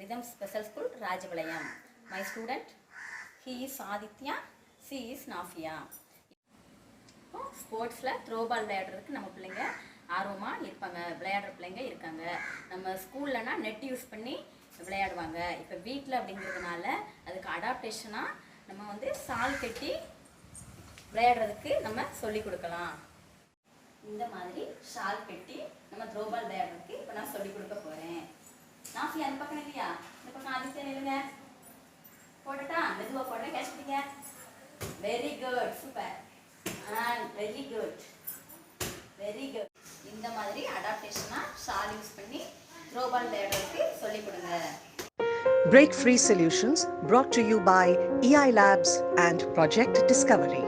Ritham Special School, Rajapalayam. My student, he is Adithiya, she is Naffiya. ஸ்போர்ட்ஸில் throwball விளையாடுறதுக்கு நம்ம பிள்ளைங்க ஆர்வமாக இருப்பாங்க, விளையாடுற பிள்ளைங்க இருக்காங்க. நம்ம ஸ்கூல்லனா நெட் யூஸ் பண்ணி விளையாடுவாங்க. இப்போ வீட்டில் அப்படிங்கிறதுனால அதுக்கு அடாப்டேஷனாக நம்ம வந்து ஷால் கட்டி விளையாடுறதுக்கு நம்ம சொல்லி கொடுக்கலாம். இந்த மாதிரி ஷால் கட்டி நம்ம த்ரோபால் விளையாடுறதுக்கு இப்போ நான் சொல்லி கொடுக்க போகிறேன். நாஃபியா அந்த பக்கம் இல்லையா, இந்த பக்கம் ஆதித்யா நில்லுங்க. போட்டுட்டா மெதுவாக போடுறேன், கேட்ச் பண்ணிங்க. Very good, super, very good, very good. இந்த மாதிரி அடாப்டேஷனாக ஷால் யூஸ் பண்ணி த்ரோபால் விளையாடுறதுக்கு சொல்லிக் கொடுங்க. Break free solutions brought to you by eiLabs and Project Discovery.